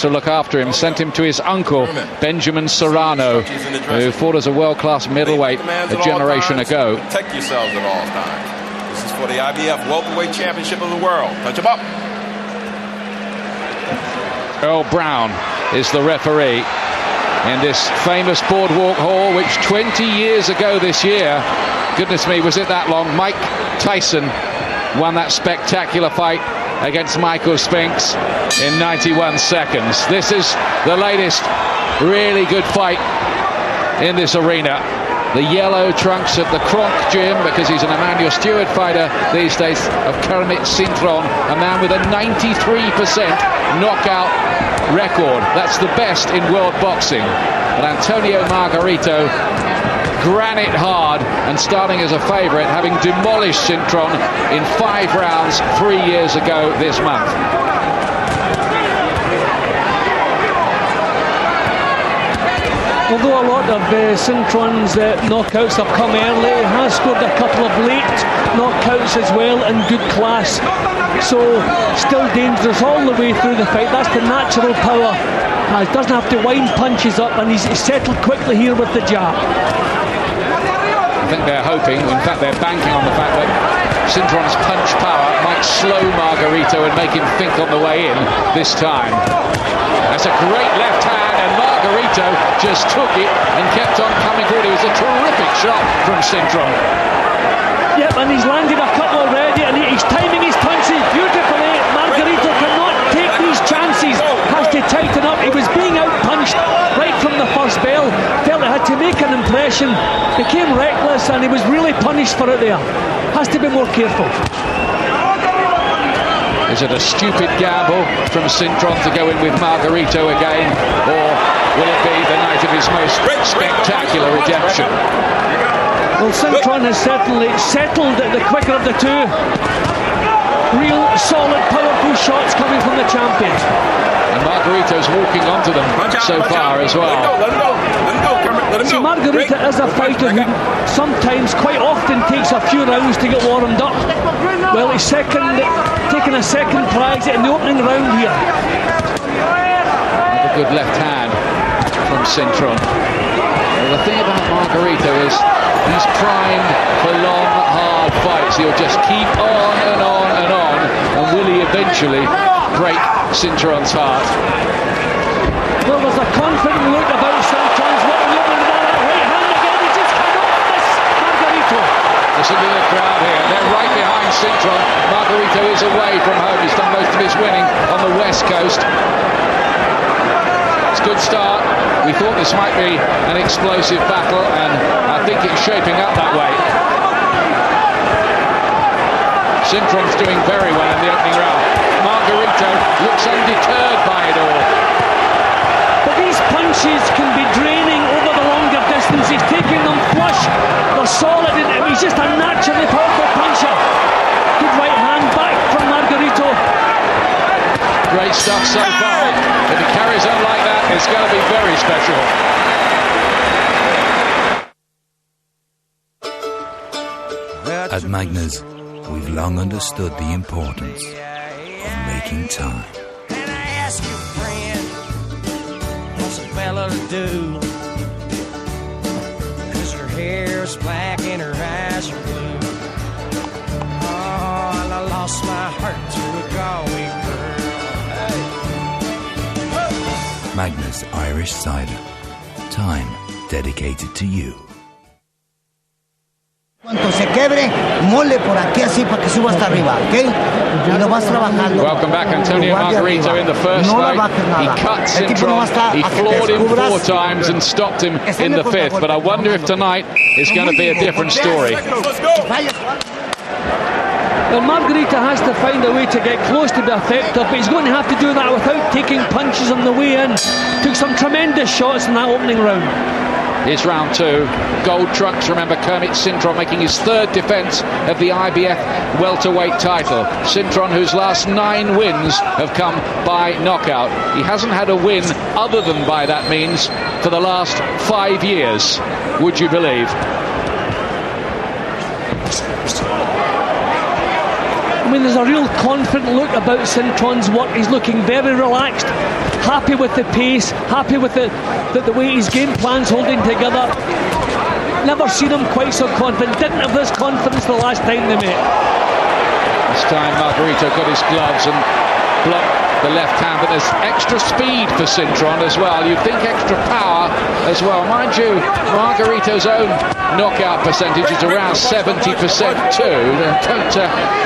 to look after him, sent him to his uncle, Benjamin Serrano, who fought as a world-class middleweight a generation ago. Protect yourselves at all times. This is for the IBF Welterweight Championship of the World. Touch him up. Earl Brown is the referee in this famous Boardwalk Hall, which 20 years ago this year, goodness me, was it that long? Mike Tyson won that spectacular fight against Michael Spinks in 91 seconds. This is the latest really good fight in this arena. The yellow trunks of the Kronk gym, because he's an Emmanuel Stewart fighter these days, of Kermit Cintron, a man with a 93% knockout record. That's the best in world boxing. But Antonio Margarito, granite hard and starting as a favourite, having demolished Cintron in 5 rounds 3 years ago this month. Although a lot of Cintron's knockouts have come early, he has scored a couple of late knockouts as well in good class. So still dangerous all the way through the fight. That's the natural power. He doesn't have to wind punches up, and he's settled quickly here with the jab. I think they're hoping, in fact they're banking on the fact that Cintron's punch power might slow Margarito and make him think on the way in this time. That's a great left hand, and Margarito just took it and kept on coming forward. It was a terrific shot from Cintron. Yep, and he's landed a couple already, and he's timing his punches beautifully. Margarito cannot take these chances, has to tighten up. He was being out-punched right from the first bell. Felt he had to make an impression, became reckless, and he was really punished for it there. Has to be more careful. Is it a stupid gamble from Cintron to go in with Margarito again, or will it be the night of his most spectacular redemption? Well, Cintron has certainly settled the quicker of the two. Real solid, powerful shots coming from the champion. And Margarito's walking onto them so far as well. Let him go, Kermit. Let him go. See, Margarito is a fighter who sometimes, quite often, takes a few rounds to get warmed up. Well, he's taking a second prize in the opening round here. A good left hand from Cintron. Well, the thing about Margarito is he's primed for long, hard fights. He'll just keep on and on and on. And will he eventually break Cintron's heart? Well, there's a confident look about Cintron's looking over that right hand again. He just cannot miss Margarito. Listen to the crowd here. They're right behind Cintron. Margarito is away from home. He's done most of his winning on the West Coast. It's a good start. We thought this might be an explosive battle, and I think it's shaping up that way. Cintron's doing very well in the opening round. Margarito looks undeterred by it all. But these punches can be draining over the longer distance. He's taking them flush. They're solid. He's just a naturally powerful puncher. Good right hand back from Margarito. Great stuff so far. If he carries on like that, it's going to be very special. At Magners, we've long understood the importance of making time. And I ask your friend, what's a fella to do? 'Cause her hair's black and her eyes are blue. Oh, and I lost my heart to a Galway girl. Hey. Magners Irish Cider. Time dedicated to you. Cuando se quebre, mole por aquí así para que suba hasta arriba, ¿ok? Y lo vas trabajando. Welcome back, Antonio Margarito in the first fight. He cut Cintron, he floored him 4 times and stopped him in the 5th. But I wonder if tonight is going to be a different story. Well, Margarito has to find a way to get close to be effective, but he's going to have to do that without taking punches on the way in. Took some tremendous shots in that opening round. Here's round 2. Gold trunks, remember, Kermit Cintron making his 3rd defence of the IBF welterweight title. Cintron, whose last 9 wins have come by knockout. He hasn't had a win other than by that means for the last 5 years, would you believe? I mean, there's a real confident look about Cintron's work. He's looking very relaxed. happy with the pace, happy with the way his game plan's holding together. Never seen him quite so confident. Didn't have this confidence the last time they met. This time Margarito got his gloves and blocked the left hand, but there's extra speed for Cintron as well. You'd think extra power as well. Mind you, Margarito's own knockout percentage is around 70% too.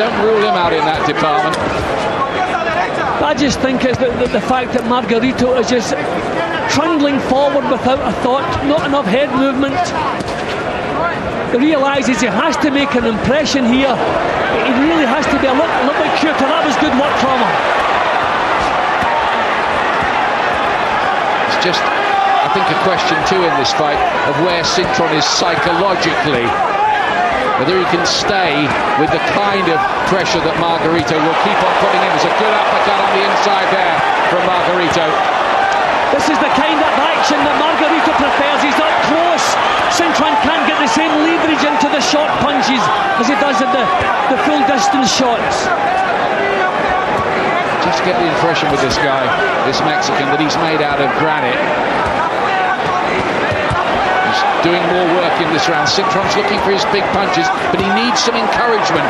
Don't rule him out in that department. I just think it's the fact that Margarito is just trundling forward without a thought, not enough head movement. He realises he has to make an impression here. He really has to be a little bit cuter. That was good work from him. It's just, I think, a question too in this fight of where Cintron is psychologically. Whether he can stay with the kind of pressure that Margarito will keep on putting in. There's a good uppercut on the inside there from Margarito. This is the kind of action that Margarito prefers. He's up close. Cintron can't get the same leverage into the short punches as he does in the full distance shots. Just get the impression with this guy, this Mexican, that he's made out of granite. He's doing more work in this round. Cintron's looking for his big punches, but he needs some encouragement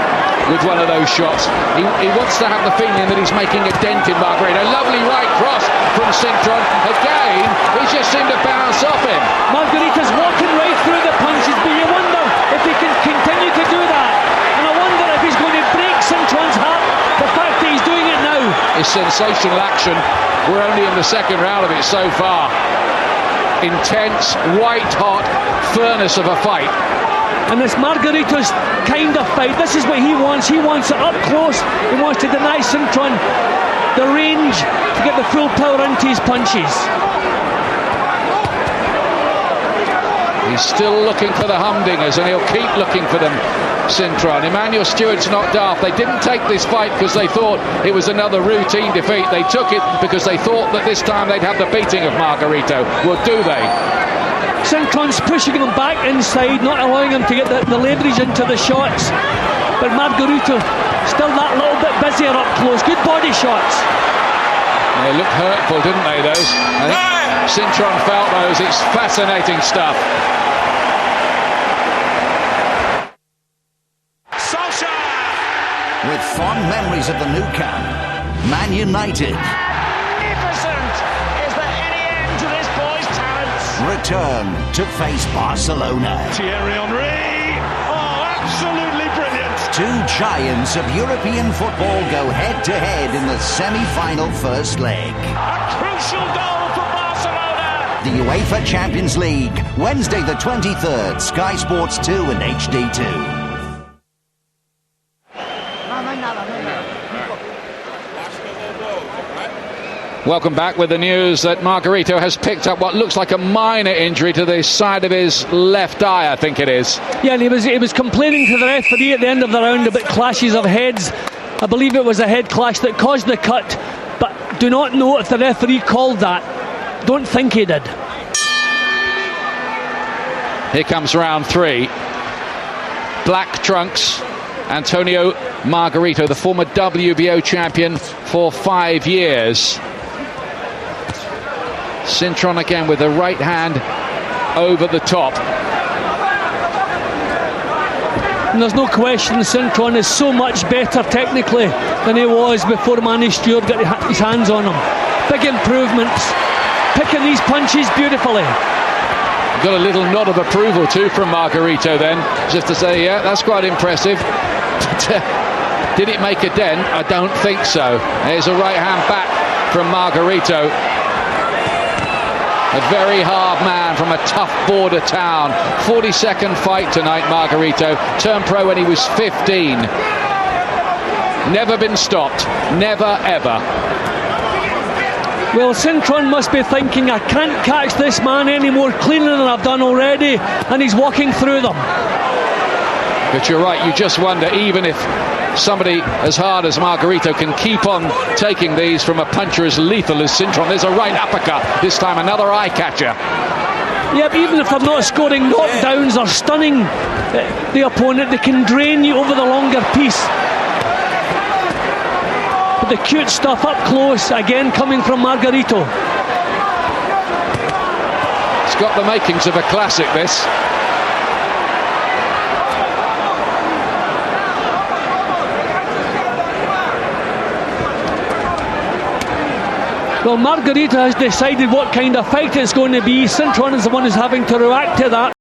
with one of those shots. He wants to have the feeling that he's making a dent in Margarito. Lovely right cross from Cintron. Again, he just seemed to bounce off him. Margarito's walking right through the punches, but you wonder if he can continue to do that. And I wonder if he's going to break Cintron's heart. The fact that he's doing it now. It's sensational action. We're only in the second round of it so far. Intense, white-hot furnace of a fight. And this Margarito's kind of fight, this is what he wants. He wants it up close. He wants to deny Cintron the range to get the full power into his punches. He's still looking for the humdingers, and he'll keep looking for them, Cintron. Emmanuel Stewart's not daft. They didn't take this fight because they thought it was another routine defeat. They took it because they thought that this time they'd have the beating of Margarito. Well, do they? Cintron's pushing him back inside, not allowing him to get the leverage into the shots. But Margarito still that little bit busier up close. Good body shots. They look hurtful, didn't they, those? I think Cintron felt those. It's fascinating stuff. With fond memories of the new camp, Man United. Magnificent! Is there any end to this boy's talents? Return to face Barcelona. Thierry Henry! Oh, absolutely brilliant! Two giants of European football go head-to-head in the semi-final first leg. A crucial goal for Barcelona! The UEFA Champions League, Wednesday the 23rd, Sky Sports 2 and HD2. Welcome back with the news that Margarito has picked up what looks like a minor injury to the side of his left eye, I think it is. Yeah, and he was complaining to the referee at the end of the round about clashes of heads. I believe it was a head clash that caused the cut, but do not know if the referee called that. Don't think he did. Here comes round three. Black trunks. Antonio Margarito, the former WBO champion for 5 years. Cintron again with the right hand over the top. And there's no question Cintron is so much better technically than he was before Manny Stewart got his hands on him. Big improvements. Picking these punches beautifully. Got a little nod of approval too from Margarito then, just to say, yeah, that's quite impressive. But did it make a dent? I don't think so. There's a right hand back from Margarito. A very hard man from a tough border town. 42nd fight tonight, Margarito. Turned pro when he was 15. Never been stopped. Never, ever. Well, Cintron must be thinking, I can't catch this man any more cleanly than I've done already, and he's walking through them. But you're right, you just wonder, even if somebody as hard as Margarito can keep on taking these from a puncher as lethal as Cintron. There's a right uppercut, this time another eye catcher. Yep, even if they're not scoring knockdowns or stunning the opponent, they can drain you over the longer piece. But the cute stuff up close, again coming from Margarito. It's got the makings of a classic, this. Well, Margarito has decided what kind of fight it's going to be. Cintron is the one who's having to react to that.